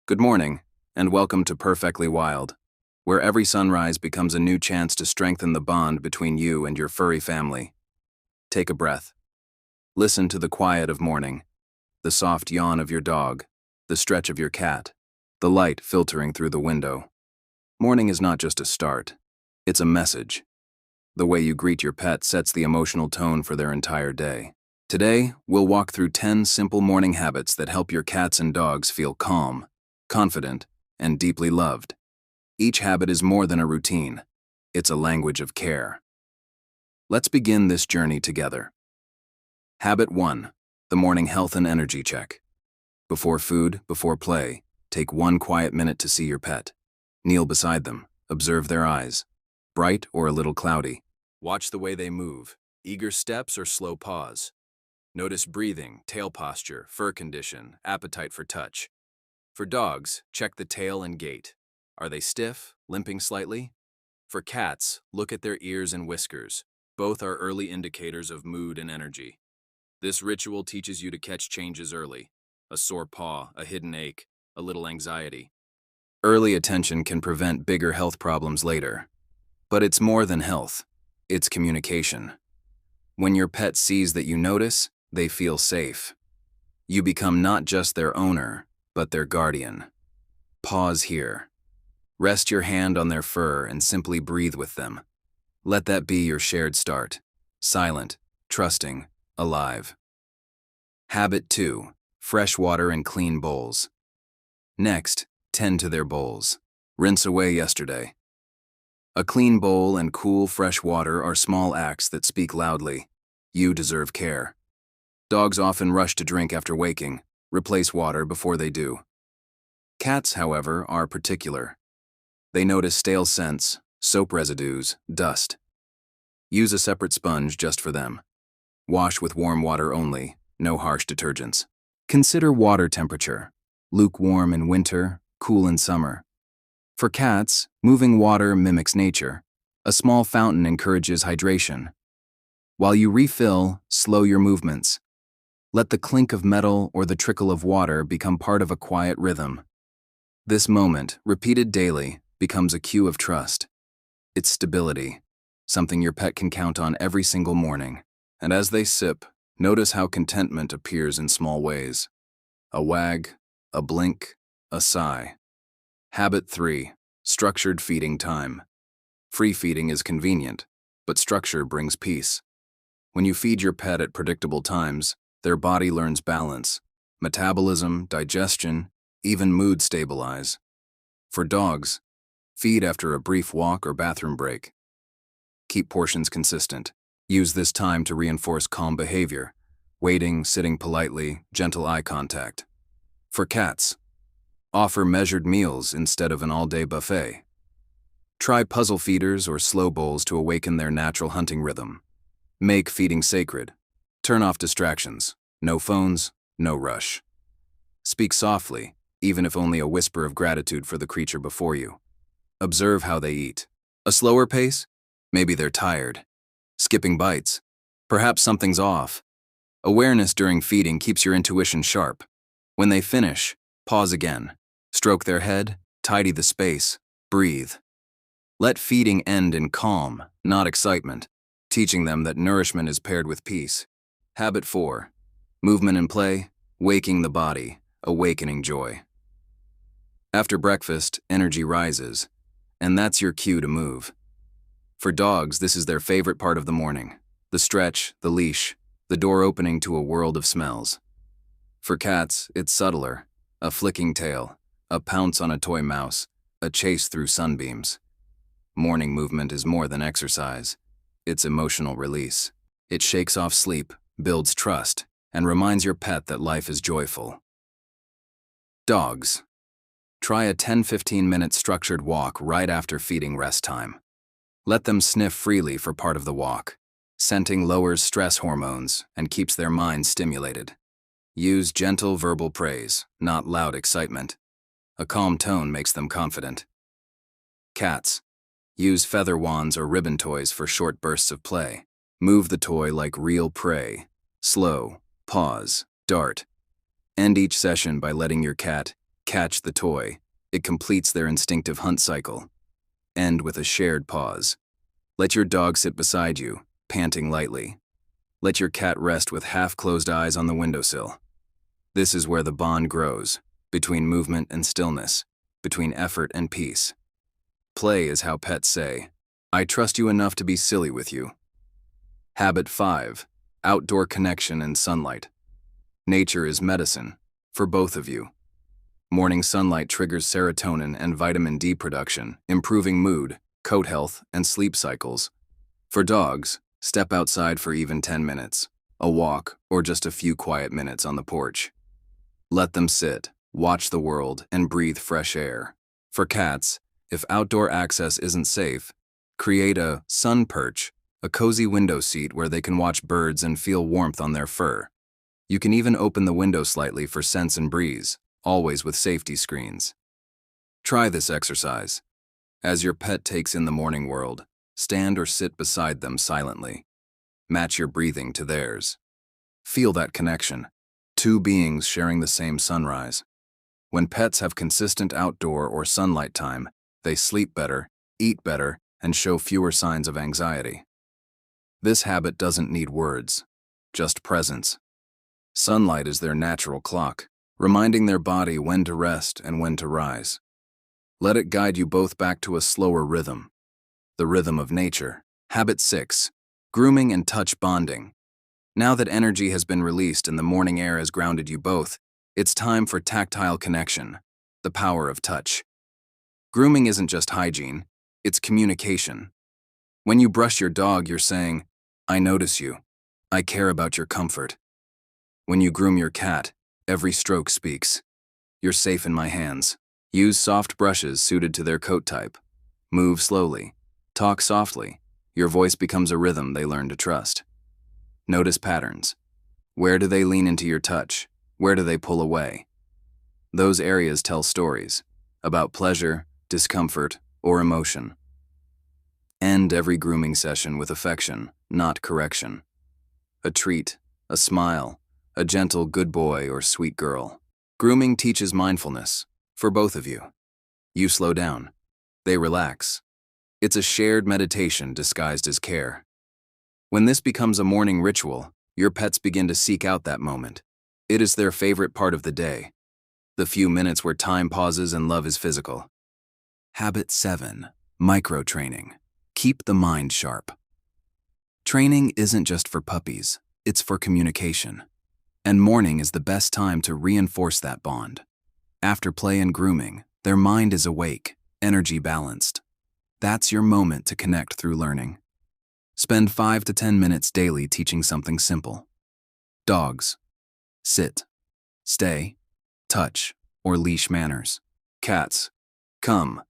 Good morning, and welcome to Purrfectly Wild, where every sunrise becomes a new chance to strengthen the bond between you and your furry family. Take a breath. Listen to the quiet of morning, the soft yawn of your dog, the stretch of your cat, the light filtering through the window. Morning is not just a start, it's a message. The way you greet your pet sets the emotional tone for their entire day. Today, we'll walk through 10 simple morning habits that help your cats and dogs feel calm, confident, and deeply loved. Each habit is more than a routine. It's a language of care. Let's begin this journey together. Habit 1. The morning health and energy check. Before food, before play, take 1 quiet minute to see your pet. Kneel beside them, observe their eyes, bright or a little cloudy. Watch the way they move, eager steps or slow pause. Notice breathing, tail posture, fur condition, appetite for touch. For dogs, check the tail and gait. Are they stiff, limping slightly? For cats, look at their ears and whiskers. Both are early indicators of mood and energy. This ritual teaches you to catch changes early. A sore paw, a hidden ache, a little anxiety. Early attention can prevent bigger health problems later. But it's more than health. It's communication. When your pet sees that you notice, they feel safe. You become not just their owner, but their guardian. Pause here. Rest your hand on their fur and simply breathe with them. Let that be your shared start. Silent, trusting, alive. Habit 2. Fresh water and clean bowls. Next, tend to their bowls. Rinse away yesterday. A clean bowl and cool, fresh water are small acts that speak loudly. You deserve care. Dogs often rush to drink after waking. Replace water before they do. Cats, however, are particular. They notice stale scents, soap residues, dust. Use a separate sponge just for them. Wash with warm water only, no harsh detergents. Consider water temperature. Lukewarm in winter, cool in summer. For cats, moving water mimics nature. A small fountain encourages hydration. While you refill, slow your movements. Let the clink of metal or the trickle of water become part of a quiet rhythm. This moment, repeated daily, becomes a cue of trust. It's stability, something your pet can count on every single morning. And as they sip, notice how contentment appears in small ways. A wag, a blink, a sigh. Habit 3. Structured feeding time. Free feeding is convenient, but structure brings peace. When you feed your pet at predictable times, their body learns balance. Metabolism, digestion, even mood stabilize. For dogs, feed after a brief walk or bathroom break. Keep portions consistent. Use this time to reinforce calm behavior. Waiting, sitting politely, gentle eye contact. For cats, offer measured meals instead of an all-day buffet. Try puzzle feeders or slow bowls to awaken their natural hunting rhythm. Make feeding sacred. Turn off distractions. No phones, no rush. Speak softly, even if only a whisper of gratitude for the creature before you. Observe how they eat. A slower pace? Maybe they're tired. Skipping bites? Perhaps something's off. Awareness during feeding keeps your intuition sharp. When they finish, pause again. Stroke their head, tidy the space, breathe. Let feeding end in calm, not excitement, teaching them that nourishment is paired with peace. Habit 4. Movement and play, waking the body, awakening joy. After breakfast, energy rises, and that's your cue to move. For dogs, this is their favorite part of the morning. The stretch, the leash, the door opening to a world of smells. For cats, it's subtler. A flicking tail, a pounce on a toy mouse, a chase through sunbeams. Morning movement is more than exercise. It's emotional release. It shakes off sleep, builds trust, and reminds your pet that life is joyful. Dogs. Try a 10-15 minute structured walk right after feeding rest time. Let them sniff freely for part of the walk. Scenting lowers stress hormones and keeps their minds stimulated. Use gentle verbal praise, not loud excitement. A calm tone makes them confident. Cats. Use feather wands or ribbon toys for short bursts of play. Move the toy like real prey. Slow, pause, dart. End each session by letting your cat Catch the toy. It completes their instinctive hunt cycle. End with a shared pause. Let your dog sit beside you, panting lightly. Let your cat rest with half-closed eyes on the windowsill. This is where the bond grows, between movement and stillness, between effort and peace. Play is how pets say, "I trust you enough to be silly with you." Habit 5. Outdoor connection and sunlight. Nature is medicine, for both of you. Morning sunlight triggers serotonin and vitamin D production, improving mood, coat health, and sleep cycles. For dogs, step outside for even 10 minutes, a walk, or just a few quiet minutes on the porch. Let them sit, watch the world, and breathe fresh air. For cats, if outdoor access isn't safe, create a sun perch, a cozy window seat where they can watch birds and feel warmth on their fur. You can even open the window slightly for scents and breeze, always with safety screens. Try this exercise. As your pet takes in the morning world, stand or sit beside them silently. Match your breathing to theirs. Feel that connection. Two beings sharing the same sunrise. When pets have consistent outdoor or sunlight time, they sleep better, eat better, and show fewer signs of anxiety. This habit doesn't need words, just presence. Sunlight is their natural clock, reminding their body when to rest and when to rise. Let it guide you both back to a slower rhythm, the rhythm of nature. Habit 6. Grooming and touch bonding. Now that energy has been released and the morning air has grounded you both, it's time for tactile connection, the power of touch. Grooming isn't just hygiene, it's communication. When you brush your dog, you're saying, "I notice you. I care about your comfort." When you groom your cat, every stroke speaks. "You're safe in my hands." Use soft brushes suited to their coat type. Move slowly. Talk softly. Your voice becomes a rhythm they learn to trust. Notice patterns. Where do they lean into your touch? Where do they pull away? Those areas tell stories about pleasure, discomfort, or emotion. End every grooming session with affection, not correction. A treat, a smile, a gentle good boy or sweet girl. Grooming teaches mindfulness, for both of you. You slow down. They relax. It's a shared meditation disguised as care. When this becomes a morning ritual, your pets begin to seek out that moment. It is their favorite part of the day, the few minutes where time pauses and love is physical. Habit 7. Micro-training. Keep the mind sharp. Training isn't just for puppies, it's for communication. And morning is the best time to reinforce that bond. After play and grooming, their mind is awake, energy balanced. That's your moment to connect through learning. Spend 5 to 10 minutes daily teaching something simple. Dogs. Sit, stay, touch, or leash manners. Cats. Come.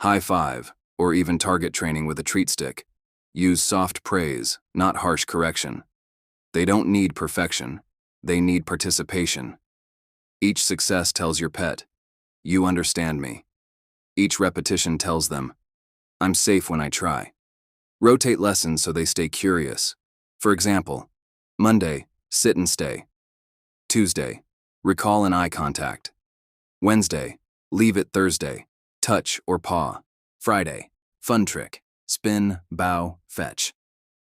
High five, or even target training with a treat stick. Use soft praise, not harsh correction. They don't need perfection. They need participation. Each success tells your pet, "You understand me." Each repetition tells them, "I'm safe when I try." Rotate lessons so they stay curious. For example, Monday, sit and stay. Tuesday, recall and eye contact. Wednesday, leave it Thursday, touch or paw. Friday, fun trick, spin, bow, fetch.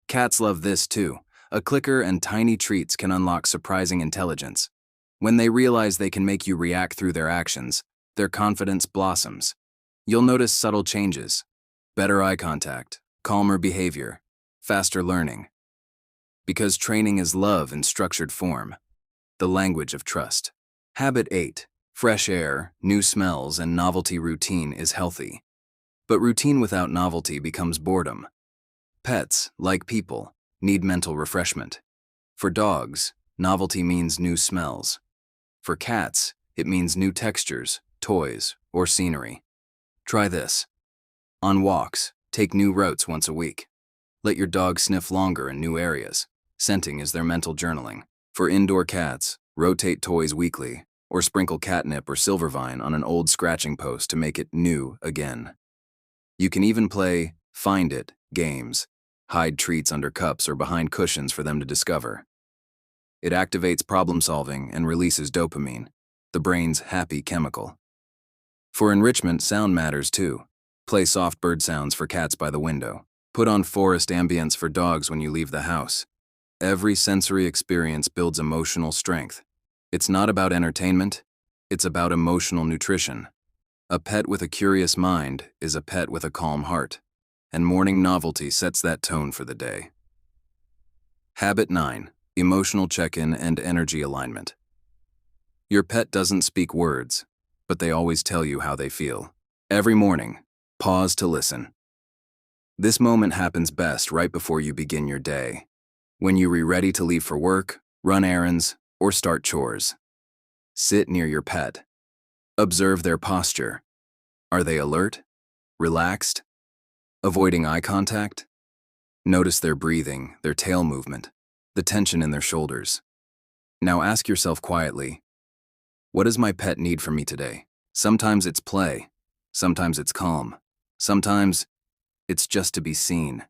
Cats love this too. A clicker and tiny treats can unlock surprising intelligence. When they realize they can make you react through their actions, their confidence blossoms. You'll notice subtle changes. Better eye contact, calmer behavior, faster learning. Because training is love in structured form, the language of trust. Habit 8. Fresh air, new smells, and novelty routine is healthy. But routine without novelty becomes boredom. Pets, like people, need mental refreshment. For dogs, novelty means new smells. For cats, it means new textures, toys, or scenery. Try this. On walks, take new routes once a week. Let your dog sniff longer in new areas. Scenting is their mental journaling. For indoor cats, rotate toys weekly, or sprinkle catnip or silvervine on an old scratching post to make it new again. You can even play Find It games. Hide treats under cups or behind cushions for them to discover. It activates problem solving and releases dopamine. the brain's happy chemical. For enrichment, sound matters too. Play soft bird sounds for cats by the window. Put on forest ambience for dogs when you leave the house. Every sensory experience builds emotional strength. It's not about entertainment, it's about emotional nutrition. A pet with a curious mind is a pet with a calm heart, and morning novelty sets that tone for the day. Habit 9. Emotional check-in and energy alignment. Your pet doesn't speak words, but they always tell you how they feel. Every morning, pause to listen. This moment happens best right before you begin your day, when you're ready to leave for work, run errands, or start chores. Sit near your pet. Observe their posture. Are they alert? Relaxed? Avoiding eye contact? Notice their breathing, their tail movement, the tension in their shoulders. Now ask yourself quietly, what does my pet need from me today? Sometimes it's play. Sometimes it's calm. Sometimes it's just to be seen.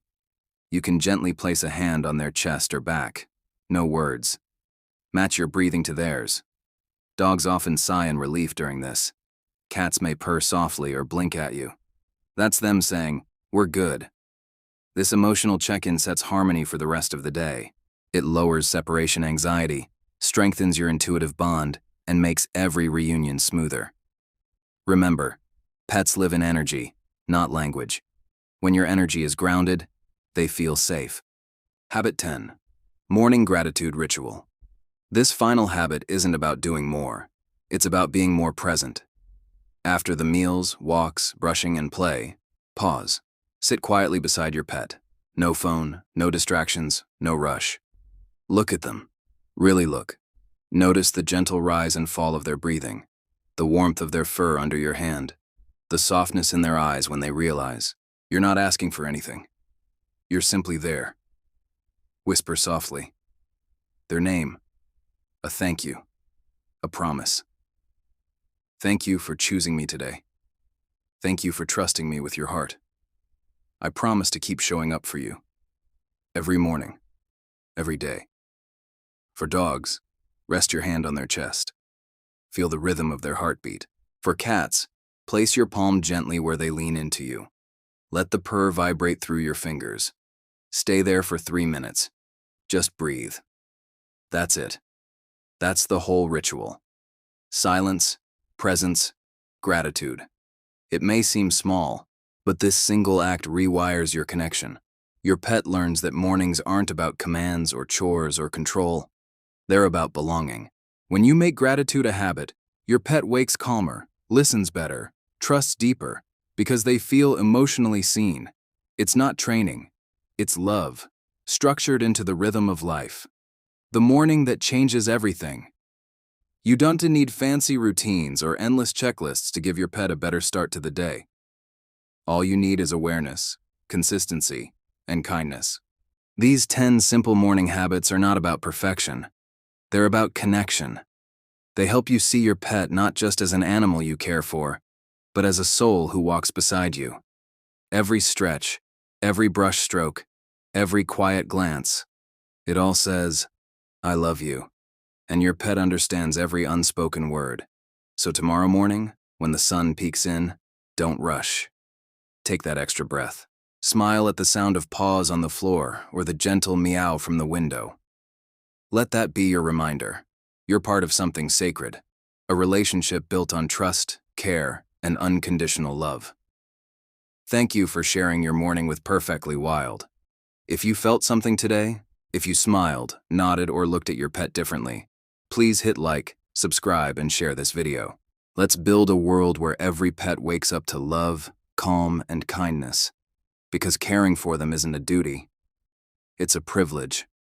You can gently place a hand on their chest or back. No words. Match your breathing to theirs. Dogs often sigh in relief during this. Cats may purr softly or blink at you. That's them saying, we're good. This emotional check-in sets harmony for the rest of the day. It lowers separation anxiety, strengthens your intuitive bond, and makes every reunion smoother. Remember, pets live in energy, not language. When your energy is grounded, they feel safe. Habit 10. Morning gratitude ritual. This final habit isn't about doing more. It's about being more present. After the meals, walks, brushing, and play, pause. Sit quietly beside your pet. No phone, no distractions, no rush. Look at them. Really look. Notice the gentle rise and fall of their breathing, the warmth of their fur under your hand, the softness in their eyes when they realize you're not asking for anything. You're simply there. Whisper softly. Their name. A thank you. A promise. Thank you for choosing me today. Thank you for trusting me with your heart. I promise to keep showing up for you. Every morning. Every day. For dogs, rest your hand on their chest. Feel the rhythm of their heartbeat. For cats, place your palm gently where they lean into you. Let the purr vibrate through your fingers. Stay there for 3 minutes. Just breathe. That's it. That's the whole ritual. Silence, presence, gratitude. It may seem small, but this single act rewires your connection. Your pet learns that mornings aren't about commands or chores or control. They're about belonging. When you make gratitude a habit, your pet wakes calmer, listens better, trusts deeper, because they feel emotionally seen. It's not training. It's love, structured into the rhythm of life. The morning that changes everything. You don't need fancy routines or endless checklists to give your pet a better start to the day. All you need is awareness, consistency, and kindness. These 10 simple morning habits are not about perfection. They're about connection. They help you see your pet not just as an animal you care for, but as a soul who walks beside you. Every stretch, every brush stroke, every quiet glance, it all says, I love you. And your pet understands every unspoken word. So tomorrow morning, when the sun peeks in, don't rush. Take that extra breath. Smile at the sound of paws on the floor or the gentle meow from the window. Let that be your reminder. You're part of something sacred, a relationship built on trust, care, and unconditional love. Thank you for sharing your morning with Purrfectly Wild. If you felt something today, if you smiled, nodded, or looked at your pet differently, please hit like, subscribe, and share this video. Let's build a world where every pet wakes up to love, calm, and kindness. Because caring for them isn't a duty, it's a privilege.